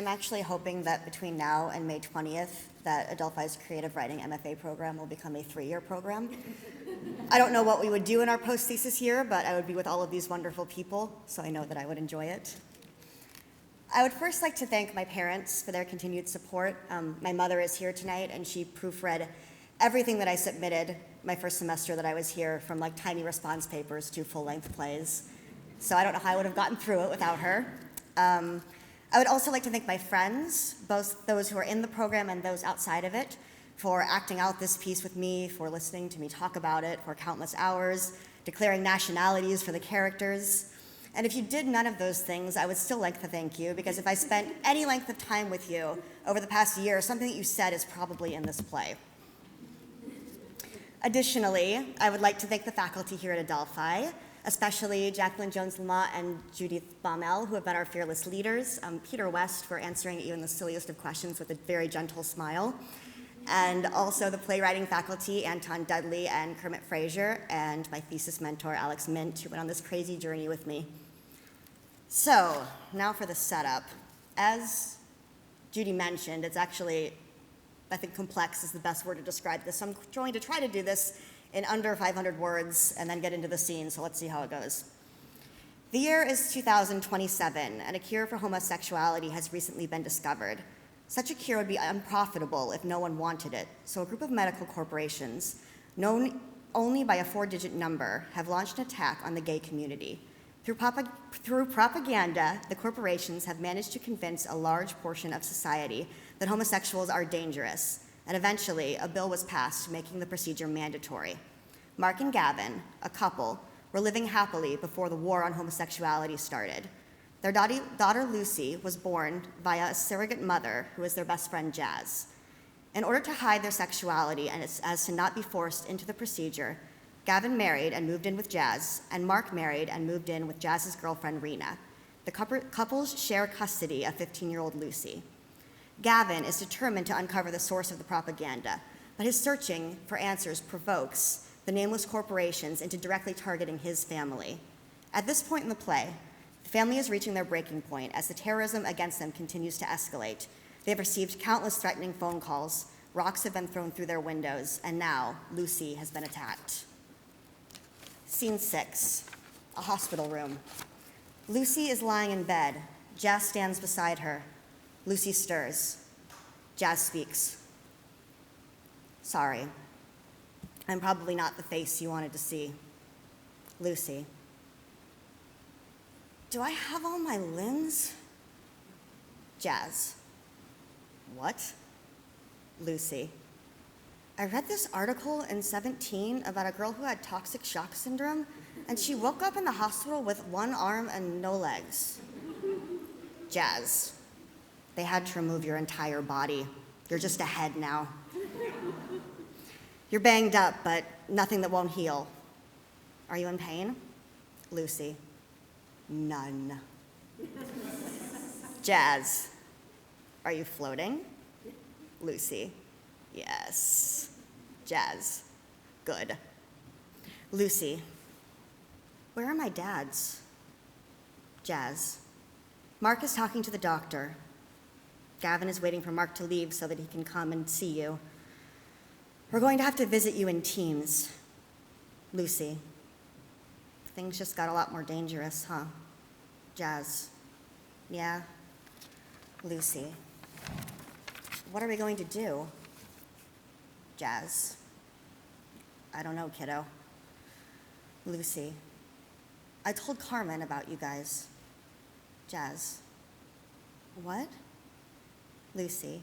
I'm actually hoping that between now and May 20th, that Adelphi's Creative Writing MFA program will become a 3-year program. I don't know what we would do in our post-thesis year, but I would be with all of these wonderful people, so I know that I would enjoy it. I would first like to thank my parents for their continued support. My mother is here tonight, and she proofread everything that I submitted my first semester that I was here, from like tiny response papers to full-length plays. So I don't know how I would have gotten through it without her. I would also like to thank my friends, both those who are in the program and those outside of it, for acting out this piece with me, for listening to me talk about it for countless hours, declaring nationalities for the characters. And if you did none of those things, I would still like to thank you, because if I spent any length of time with you over the past year, something that you said is probably in this play. Additionally, I would like to thank the faculty here at Adelphi, especially Jacqueline Jones-Lamont and Judith Baumel, who have been our fearless leaders, Peter West for answering even the silliest of questions with a very gentle smile, and also the playwriting faculty, Anton Dudley and Kermit Frazier, and my thesis mentor, Alex Mint, who went on this crazy journey with me. So, now for the setup. As Judy mentioned, it's actually, I think complex is the best word to describe this, so I'm going to try to do this in under 500 words and then get into the scene, so let's see how it goes. The year is 2027, and a cure for homosexuality has recently been discovered. Such a cure would be unprofitable if no one wanted it, so a group of medical corporations, known only by a 4-digit number, have launched an attack on the gay community. Through propaganda, the corporations have managed to convince a large portion of society that homosexuals are dangerous, and eventually a bill was passed making the procedure mandatory. Mark and Gavin, a couple, were living happily before the war on homosexuality started. Their daughter Lucy was born via a surrogate mother who was their best friend Jazz. In order to hide their sexuality and as to not be forced into the procedure, Gavin married and moved in with Jazz, and Mark married and moved in with Jazz's girlfriend Rena. The couples share custody of 15-year-old Lucy. Gavin is determined to uncover the source of the propaganda, but his searching for answers provokes the nameless corporations into directly targeting his family. At this point in the play, the family is reaching their breaking point as the terrorism against them continues to escalate. They have received countless threatening phone calls, rocks have been thrown through their windows, and now Lucy has been attacked. Scene 6, a hospital room. Lucy is lying in bed. Jazz stands beside her. Lucy stirs. Jazz speaks. Sorry. I'm probably not the face you wanted to see. Lucy. Do I have all my limbs? Jazz. What? Lucy. I read this article in 17 about a girl who had toxic shock syndrome, and she woke up in the hospital with one arm and no legs. Jazz. They had to remove your entire body. You're just a head now. You're banged up, but nothing that won't heal. Are you in pain? Lucy. None. Jazz. Are you floating? Lucy. Yes. Jazz. Good. Lucy. Where are my dads? Jazz. Mark is talking to the doctor. Gavin is waiting for Mark to leave so that he can come and see you. We're going to have to visit you in teams. Lucy. Things just got a lot more dangerous, huh? Jazz. Yeah. Lucy. What are we going to do? Jazz. I don't know, kiddo. Lucy. I told Carmen about you guys. Jazz. What? Lucy.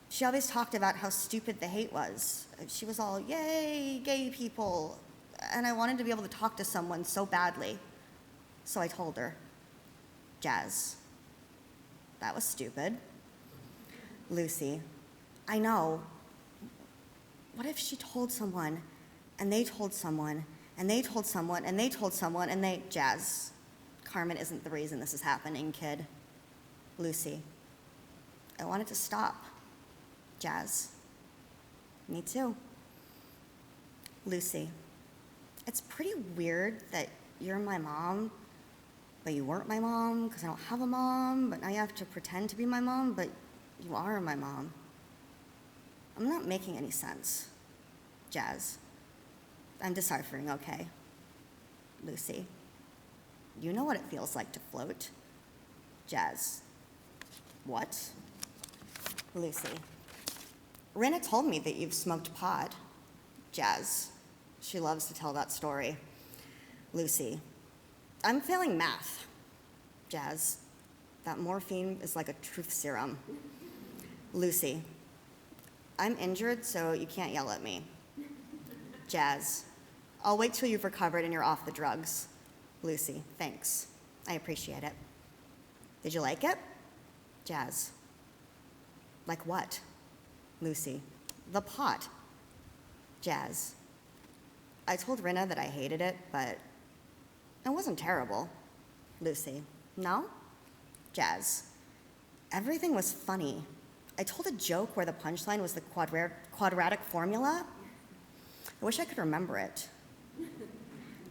She always talked about how stupid the hate was. She was all, yay, gay people. And I wanted to be able to talk to someone so badly. So I told her. Jazz. That was stupid. Lucy. I know. What if she told someone, and they told someone, and they told someone, and they told someone, and they... Jazz. Carmen isn't the reason this is happening, kid. Lucy. I want it to stop. Jazz. Me too. Lucy. It's pretty weird that you're my mom, but you weren't my mom because I don't have a mom, but now you have to pretend to be my mom, but you are my mom. I'm not making any sense. Jazz. I'm deciphering, okay. Lucy. You know what it feels like to float. Jazz. What? Lucy. Rinna told me that you've smoked pot. Jazz. She loves to tell that story. Lucy. I'm failing math. Jazz. That morphine is like a truth serum. Lucy. I'm injured, so you can't yell at me. Jazz. I'll wait till you've recovered and you're off the drugs. Lucy. Thanks. I appreciate it. Did you like it? Jazz. Like what? Lucy. The pot. Jazz. I told Rinna that I hated it, but it wasn't terrible. Lucy. No? Jazz. Everything was funny. I told a joke where the punchline was the quadratic formula. I wish I could remember it.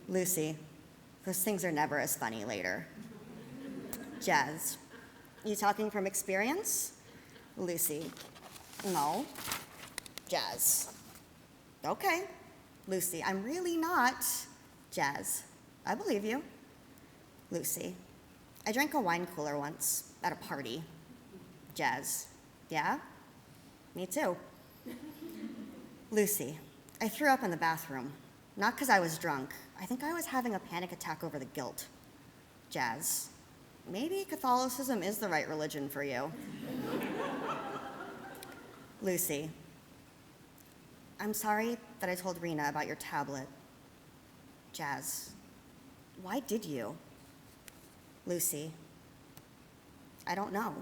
Lucy. Those things are never as funny later. Jazz. You talking from experience? Lucy. No. Jazz. Okay. Lucy. I'm really not. Jazz. I believe you. Lucy. I drank a wine cooler once at a party. Jazz. Yeah? Me too. Lucy. I threw up in the bathroom. Not because I was drunk. I think I was having a panic attack over the guilt. Jazz. Maybe Catholicism is the right religion for you. Lucy. I'm sorry that I told Rinna about your tablet. Jazz. Why did you? Lucy. I don't know.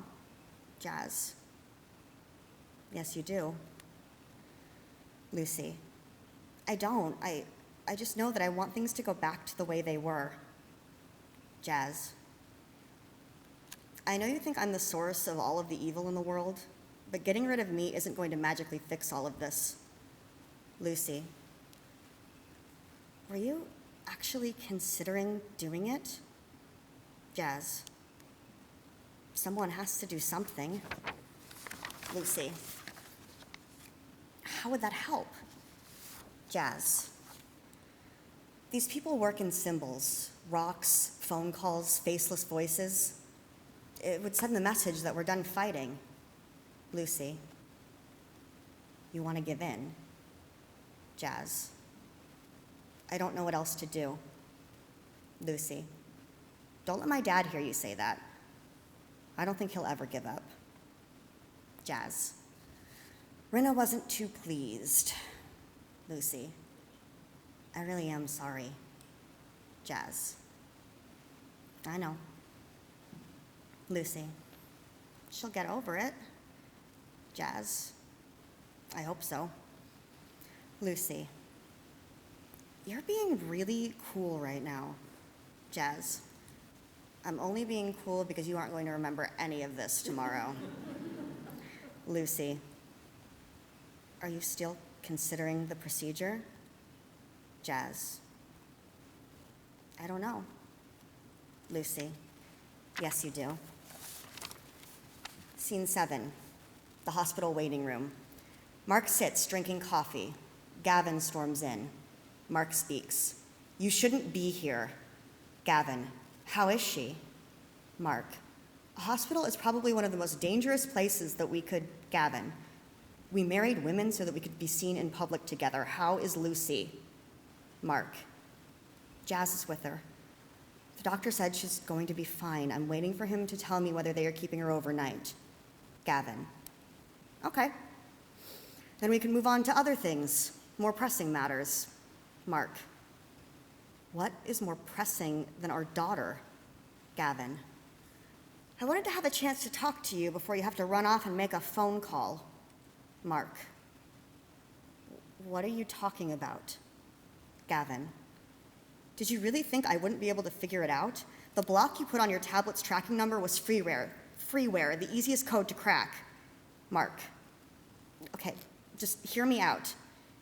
Jazz. Yes, you do. Lucy. I don't. I just know that I want things to go back to the way they were. Jazz. I know you think I'm the source of all of the evil in the world, but getting rid of me isn't going to magically fix all of this. Lucy. Were you actually considering doing it? Jazz. Someone has to do something. Lucy. How would that help? Jazz. These people work in symbols, rocks, phone calls, faceless voices. It would send the message that we're done fighting. Lucy. You want to give in? Jazz. I don't know what else to do. Lucy. Don't let my dad hear you say that. I don't think he'll ever give up. Jazz. Rinna wasn't too pleased. Lucy. I really am sorry. Jazz. I know. Lucy. She'll get over it. Jazz. I hope so. Lucy. You're being really cool right now. Jazz. I'm only being cool because you aren't going to remember any of this tomorrow. Lucy. Are you still considering the procedure? Jazz. I don't know. Lucy. Yes, you do. Scene 7, the hospital waiting room. Mark sits drinking coffee. Gavin storms in. Mark speaks. You shouldn't be here. Gavin. How is she? Mark. A hospital is probably one of the most dangerous places that we could. Gavin. We married women so that we could be seen in public together. How is Lucy? Mark. Jazz is with her. The doctor said she's going to be fine. I'm waiting for him to tell me whether they are keeping her overnight. Gavin. Okay. Then we can move on to other things, more pressing matters. Mark. What is more pressing than our daughter? Gavin. I wanted to have a chance to talk to you before you have to run off and make a phone call. Mark. What are you talking about? Gavin. Did you really think I wouldn't be able to figure it out? The block you put on your tablet's tracking number was freeware, the easiest code to crack. Mark. Okay, just hear me out.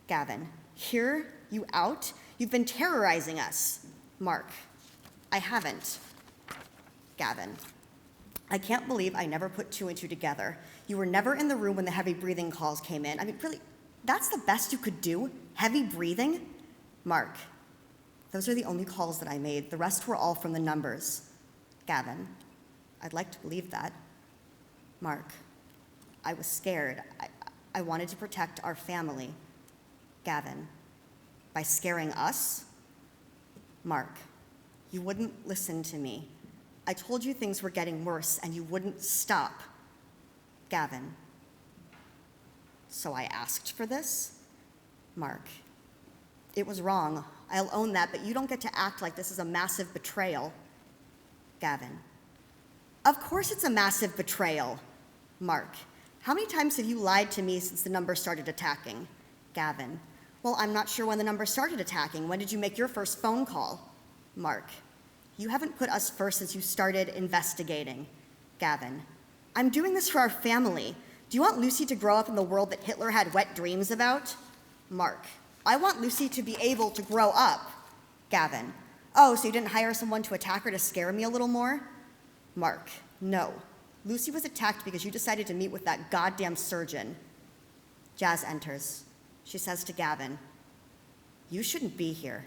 Gavin. Hear you out? You've been terrorizing us. Mark. I haven't. Gavin. I can't believe I never put two and two together. You were never in the room when the heavy breathing calls came in. I mean, really, that's the best you could do? Heavy breathing? Mark. Those are the only calls that I made. The rest were all from the numbers. Gavin. I'd like to believe that. Mark. I was scared. I wanted to protect our family. Gavin. By scaring us? Mark. You wouldn't listen to me. I told you things were getting worse and you wouldn't stop. Gavin. So I asked for this? Mark. It was wrong. I'll own that, but you don't get to act like this is a massive betrayal. Gavin. Of course it's a massive betrayal. Mark. How many times have you lied to me since the number started attacking? Gavin. Well, I'm not sure when the number started attacking. When did you make your first phone call? Mark. You haven't put us first since you started investigating. Gavin. I'm doing this for our family. Do you want Lucy to grow up in the world that Hitler had wet dreams about? Mark. I want Lucy to be able to grow up. Gavin. Oh, so you didn't hire someone to attack her to scare me a little more? Mark. No. Lucy was attacked because you decided to meet with that goddamn surgeon. Jazz enters. She says to Gavin, you shouldn't be here.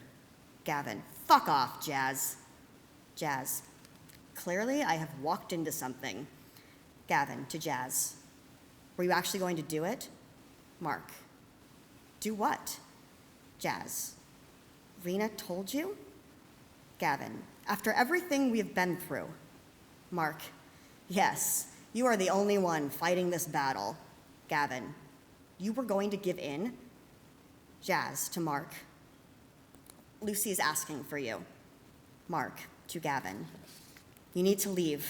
Gavin. Fuck off, Jazz. Jazz. Clearly, I have walked into something. Gavin to Jazz. Were you actually going to do it? Mark. Do what? Jazz. Rena told you? Gavin. After everything we have been through. Mark. Yes, you are the only one fighting this battle. Gavin. You were going to give in? Jazz to Mark. Lucy's asking for you. Mark to Gavin. You need to leave.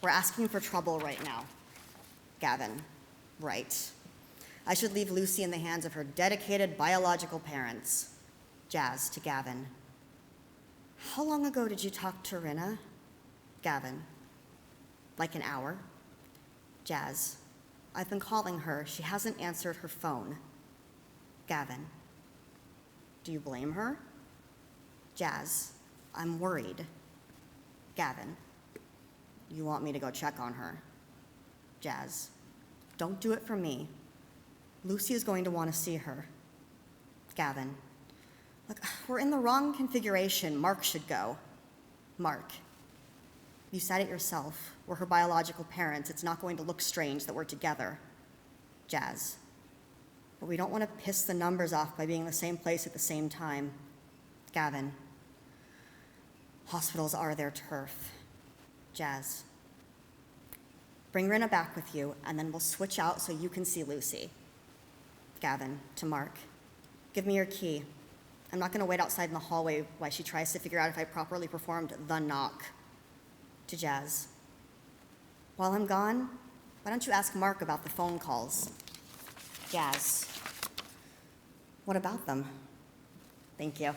We're asking for trouble right now. Gavin. Right. I should leave Lucy in the hands of her dedicated biological parents. Jazz to Gavin. How long ago did you talk to Rena? Gavin. Like an hour. Jazz. I've been calling her. She hasn't answered her phone. Gavin. Do you blame her? Jazz. I'm worried. Gavin. You want me to go check on her? Jazz. Don't do it for me. Lucy is going to want to see her. Gavin. Look, we're in the wrong configuration. Mark should go. Mark. You said it yourself. We're her biological parents. It's not going to look strange that we're together. Jazz. But we don't want to piss the numbers off by being in the same place at the same time. Gavin. Hospitals are their turf. Jazz. Bring Rena back with you, and then we'll switch out so you can see Lucy. Gavin to Mark. Give me your key. I'm not going to wait outside in the hallway while she tries to figure out if I properly performed the knock. To Jazz. While I'm gone, why don't you ask Mark about the phone calls? Jazz. What about them? Thank you.